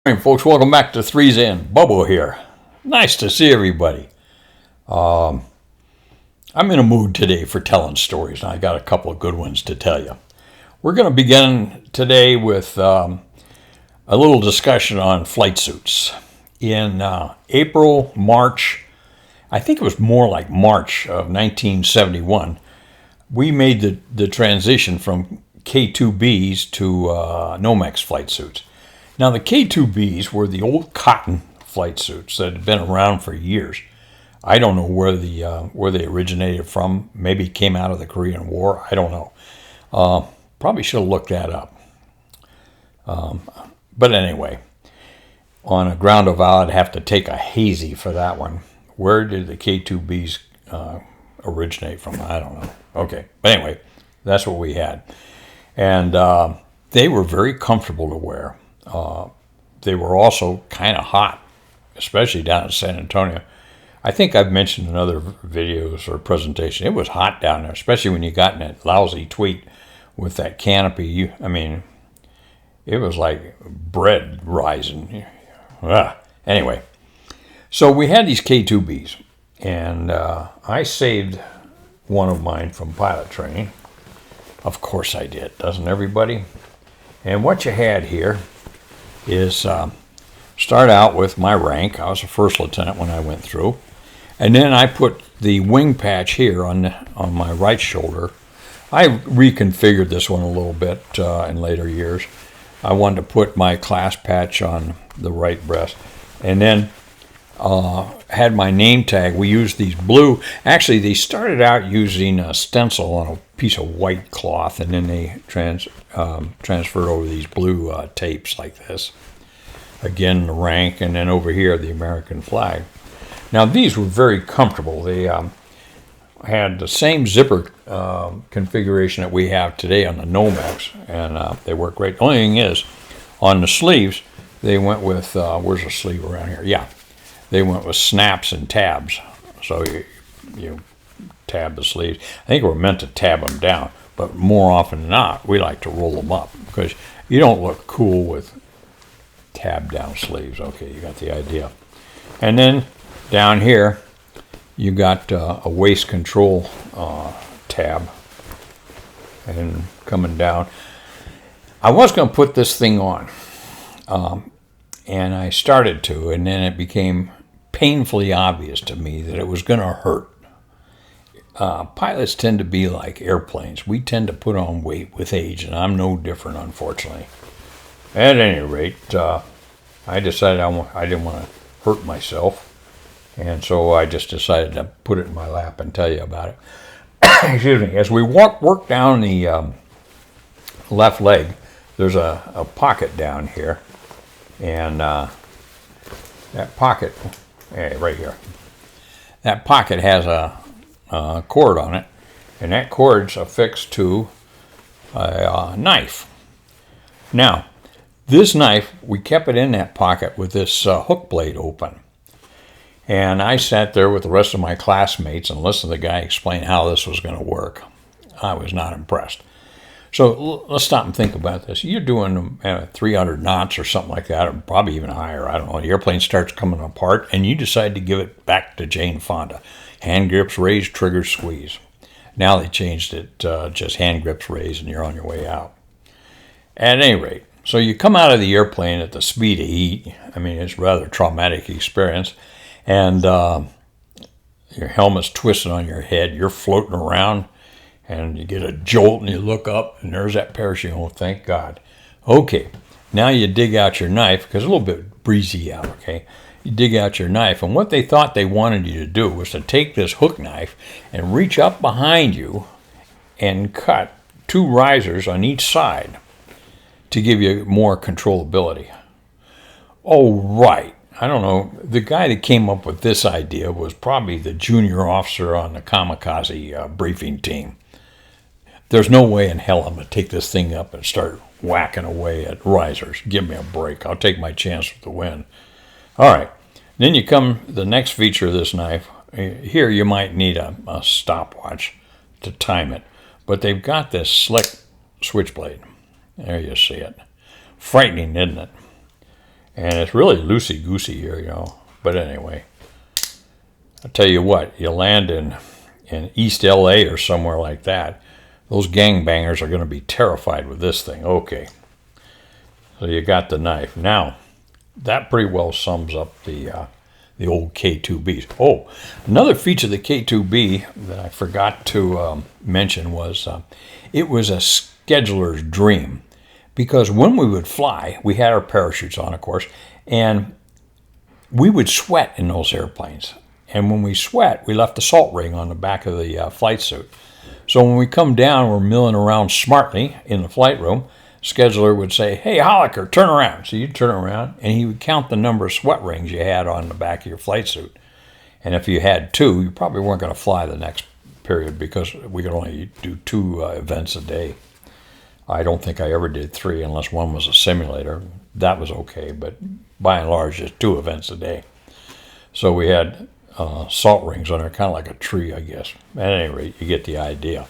Morning, folks. Welcome back to Three's In. Bobo here. Nice to see everybody. I'm in a mood today for telling stories, and I got a couple of good ones to tell you. We're going to begin today with a little discussion on flight suits. In April, March, I think it was more like March of 1971, we made the transition from K2Bs to Nomex flight suits. Now, the K2Bs were the old cotton flight suits that had been around for years. I don't know where they originated from. Maybe it came out of the Korean War. I don't know. Probably should have looked that up. But anyway, on a ground of I'd have to take a hazy for that one. Where did the K2Bs originate from? I don't know. Okay, but anyway, that's what we had. And they were very comfortable to wear. They were also kind of hot, especially down in San Antonio. I think I've mentioned in other videos or presentations, it was hot down there, especially when you got in that lousy tweet with that canopy. It was like bread rising. Anyway, so we had these K2Bs, and I saved one of mine from pilot training. Of course I did, doesn't everybody? And what you had here is start out with my rank. I was a first lieutenant when I went through. And then I put the wing patch here on my right shoulder. I reconfigured this one a little bit in later years. I wanted to put my class patch on the right breast. And then had my name tag. We used these blue. Actually, they started out using a stencil on a piece of white cloth, and then they transferred over these blue tapes like this. Again, the rank, and then over here, the American flag. Now, these were very comfortable. They had the same zipper configuration that we have today on the Nomex, and they work great. The only thing is, on the sleeves, they went with, where's the sleeve around here? Yeah, they went with snaps and tabs. So you tab the sleeves. I think we're meant to tab them down, but more often than not, we like to roll them up because you don't look cool with tab down sleeves. Okay, you got the idea. And then down here, you got a waist control tab, and coming down. I was going to put this thing on, and I started to, and then it became painfully obvious to me that it was going to hurt. Pilots tend to be like airplanes. We tend to put on weight with age, and I'm no different, unfortunately. At any rate, I decided I didn't want to hurt myself, and so I just decided to put it in my lap and tell you about it. Excuse me. As we work down the left leg, there's a pocket down here, and that pocket, right here, that pocket has a cord on it, and that cord's affixed to a knife. Now, this knife, we kept it in that pocket with this hook blade open. And I sat there with the rest of my classmates and listened to the guy explain how this was going to work. I was not impressed. So let's stop and think about this. You're doing 300 knots or something like that, or probably even higher. I don't know. The airplane starts coming apart, and you decide to give it back to Jane Fonda. Hand grips raise, trigger squeeze. Now they changed it, just hand grips raise, and you're on your way out. At any rate, so you come out of the airplane at the speed of heat. I mean, it's a rather traumatic experience. And your helmet's twisted on your head. You're floating around, and you get a jolt, and you look up, and there's that parachute. Oh, thank God. Okay, now you dig out your knife, because it's a little bit breezy out, okay? You dig out your knife, and what they thought they wanted you to do was to take this hook knife and reach up behind you and cut 2 risers on each side to give you more controllability. Oh, right. I don't know. The guy that came up with this idea was probably the junior officer on the kamikaze briefing team. There's no way in hell I'm going to take this thing up and start whacking away at risers. Give me a break. I'll take my chance with the wind. All right. Then you come the next feature of this knife. Here you might need a stopwatch to time it. But they've got this slick switchblade. There you see it. Frightening, isn't it? And it's really loosey-goosey here, you know. But anyway, I'll tell you what, you land in East LA or somewhere like that, those gangbangers are going to be terrified with this thing. Okay, so you got the knife. Now, that pretty well sums up the old K2Bs. Oh, another feature of the K2B that I forgot to mention was it was a scheduler's dream. Because when we would fly, we had our parachutes on, of course, and we would sweat in those airplanes. And when we sweat, we left the salt ring on the back of the flight suit. So when we come down, we're milling around smartly in the flight room. Scheduler would say, "Hey, Holliker, turn around." So you'd turn around, and he would count the number of sweat rings you had on the back of your flight suit. And if you had 2, you probably weren't going to fly the next period because we could only do 2 events a day. I don't think I ever did 3 unless one was a simulator. That was okay, but by and large, just 2 events a day. So we had salt rings on there, kind of like a tree, I guess. At any rate, you get the idea.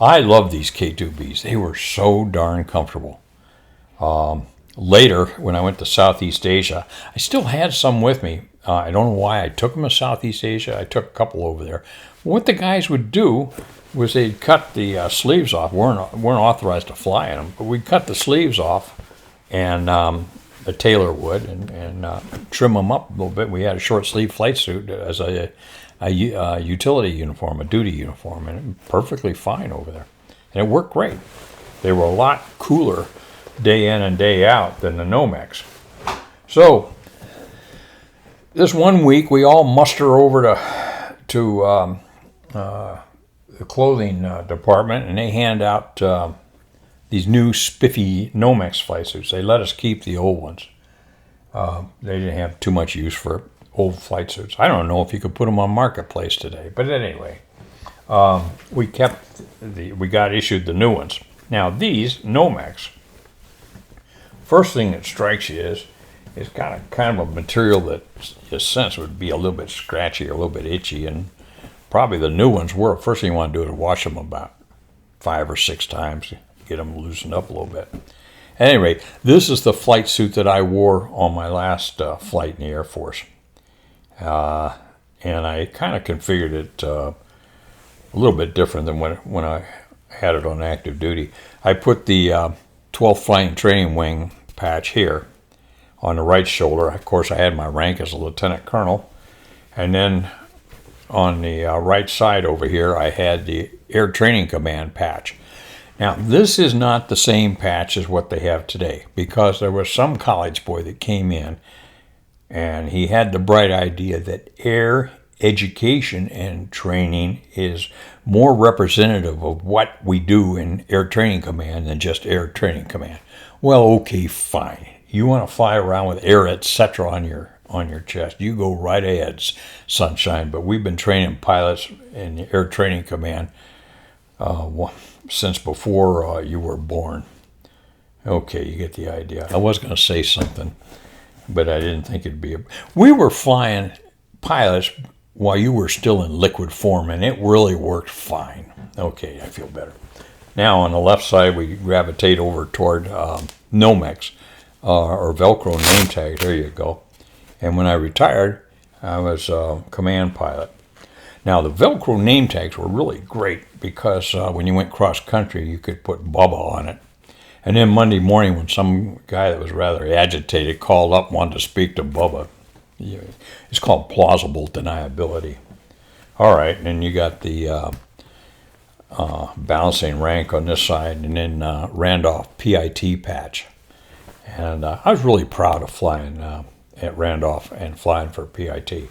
I love these K2Bs. They were so darn comfortable. Later, when I went to Southeast Asia, I still had some with me. I don't know why I took them to Southeast Asia. I took a couple over there. What the guys would do was they'd cut the sleeves off. We weren't authorized to fly in them, but we'd cut the sleeves off, and the tailor would, and trim them up a little bit. We had a short sleeve flight suit as a utility uniform, a duty uniform, and it was perfectly fine over there. And it worked great. They were a lot cooler day in and day out than the Nomex. So this one week, we all muster over to the clothing department, and they hand out these new spiffy Nomex flight suits. They let us keep the old ones. They didn't have too much use for old flight suits. I don't know if you could put them on Marketplace today, but anyway, we got issued the new ones. Now these Nomex, first thing that strikes you is it's got kind of a material that you sense would be a little bit scratchy or a little bit itchy, and probably the new ones were. First thing you want to do is wash them about 5 or 6 times, get them loosened up a little bit. At any rate, this is the flight suit that I wore on my last flight in the Air Force. And I kind of configured it a little bit different than when I had it on active duty. I put the 12th Flying Training Wing patch here on the right shoulder. Of course, I had my rank as a lieutenant colonel. And then on the right side over here, I had the Air Training Command patch. Now, this is not the same patch as what they have today, because there was some college boy that came in and he had the bright idea that air education and training is more representative of what we do in Air Training Command than just Air Training Command. Well, okay, fine. You want to fly around with air, etc. on your chest, you go right ahead, sunshine. But we've been training pilots in the Air Training Command since before you were born. Okay, you get the idea. I was going to say something, but I didn't think it'd be we were flying pilots while you were still in liquid form, and it really worked fine. Okay, I feel better. Now on the left side, we gravitate over toward Nomex, or Velcro name tag. There you go. And when I retired, I was a command pilot. Now, the Velcro name tags were really great because when you went cross-country, you could put Bubba on it. And then Monday morning, when some guy that was rather agitated called up and wanted to speak to Bubba, it's called plausible deniability. All right, and then you got the balancing rank on this side, and then Randolph PIT patch. And I was really proud of flying at Randolph and flying for PIT.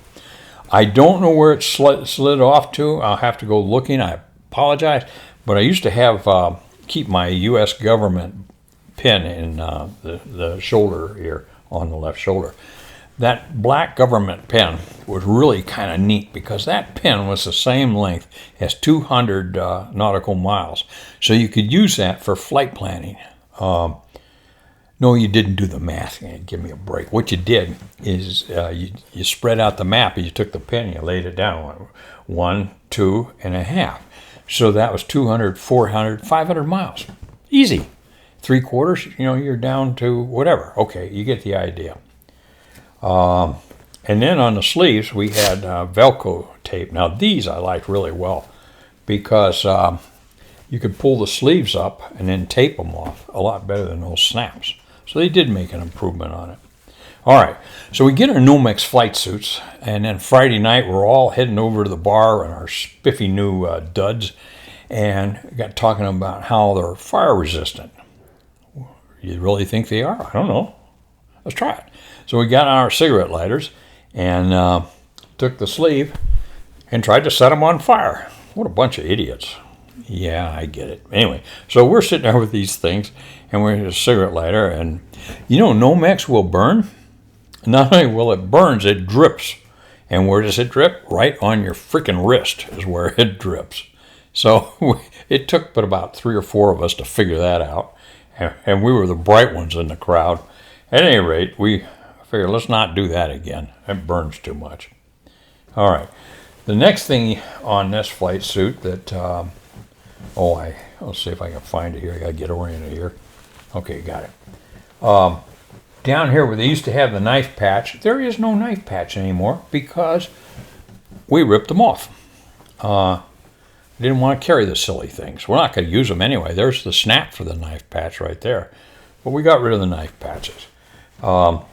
I don't know where it slid off to. I'll have to go looking. I apologize. But I used to have keep my U.S. government pin in the shoulder here on the left shoulder. That black government pin was really kind of neat because that pin was the same length as 200 nautical miles. So you could use that for flight planning. No, you didn't do the math. Give me a break. What you did is you spread out the map and you took the pin and you laid it down. 1, 2.5. So that was 200, 400, 500 miles. Easy. 3/4, you're down to whatever. Okay, you get the idea. And then on the sleeves, we had Velcro tape. Now, these I liked really well because you could pull the sleeves up and then tape them off a lot better than those snaps. So they did make an improvement on it. All right, so we get our Nomex flight suits, and then Friday night we're all heading over to the bar in our spiffy new duds, and got talking about how they're fire resistant. You really think they are? I don't know. Let's try it. So we got our cigarette lighters and took the sleeve and tried to set them on fire. What a bunch of idiots. Yeah, I get it. Anyway, so we're sitting there with these things, and we're a cigarette lighter, and Nomex will burn. Not only will it burns, it drips. And where does it drip? Right on your freaking wrist is where it drips. So it took but about 3 or 4 of us to figure that out. And we were the bright ones in the crowd. At any rate, we figured let's not do that again. It burns too much. All right. The next thing on this flight suit that, I'll see if I can find it here. I got to get oriented here. Okay, got it. Down here where they used to have the knife patch, there is no knife patch anymore because we ripped them off. Didn't want to carry the silly things. We're not going to use them anyway. There's the snap for the knife patch right there. But we got rid of the knife patches.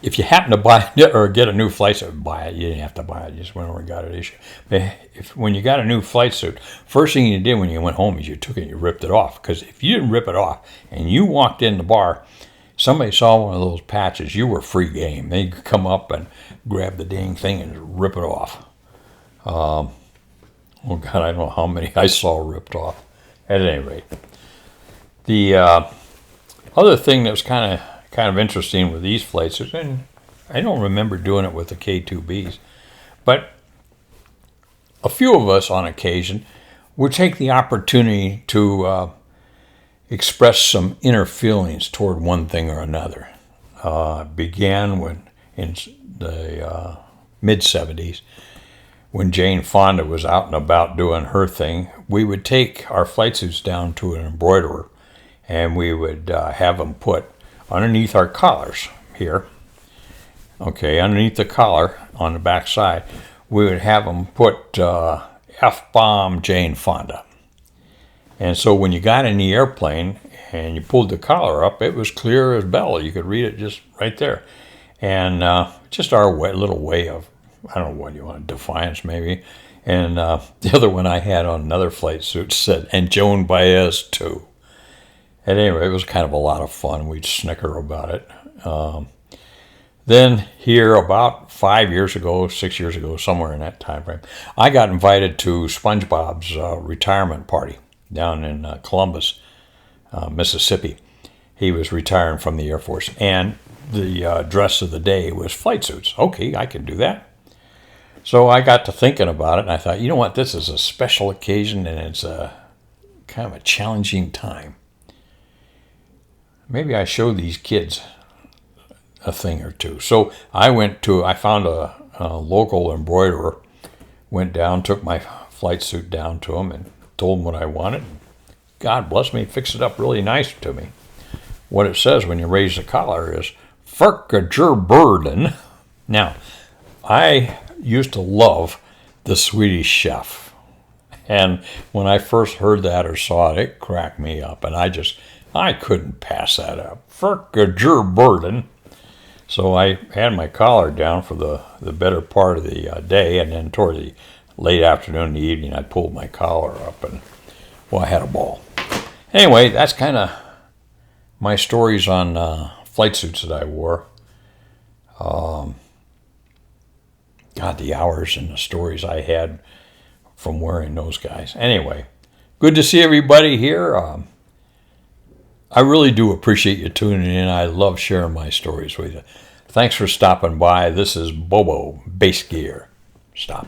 If you happen to buy it or get a new flight suit, buy it. You didn't have to buy it. You just went over and got it issued. But when you got a new flight suit, first thing you did when you went home is you took it and you ripped it off. Because if you didn't rip it off and you walked in the bar, somebody saw one of those patches, you were free game. They'd come up and grab the dang thing and rip it off. Oh, God, I don't know how many I saw ripped off. At any rate. The other thing that was kind of interesting with these flight suits, and I don't remember doing it with the K2Bs, but a few of us on occasion would take the opportunity to express some inner feelings toward one thing or another. It began when in the mid-70s, when Jane Fonda was out and about doing her thing, we would take our flight suits down to an embroiderer, and we would have them put underneath our collars here. Okay, underneath the collar on the back side, we would have them put F-bomb Jane Fonda. And so when you got in the airplane and you pulled the collar up, it was clear as bell. You could read it just right there. And just our little way of, I don't know what you want, defiance maybe. And the other one I had on another flight suit said, and Joan Baez too. At any rate, it was kind of a lot of fun. We'd snicker about it. Then here, about 5 years ago, 6 years ago, somewhere in that time frame, I got invited to SpongeBob's retirement party down in Columbus, Mississippi. He was retiring from the Air Force, and the dress of the day was flight suits. Okay, I can do that. So I got to thinking about it, and I thought, you know what, this is a special occasion, and it's a kind of a challenging time. Maybe I show these kids a thing or two. So I found a local embroiderer, went down, took my flight suit down to him, and told him what I wanted. God bless me, fixed it up really nice to me. What it says when you raise the collar is, Burden. Now, I used to love the Swedish Chef. And when I first heard that or saw it, it cracked me up. And I couldn't pass that up. Burden. So I had my collar down for the better part of the day. And then toward the late afternoon and the evening, I pulled my collar up. And, well, I had a ball. Anyway, that's kind of my stories on flight suits that I wore. God, the hours and the stories I had from wearing those guys. Anyway, good to see everybody here. I really do appreciate you tuning in. I love sharing my stories with you. Thanks for stopping by. This is Bobo Base Gear. Stop.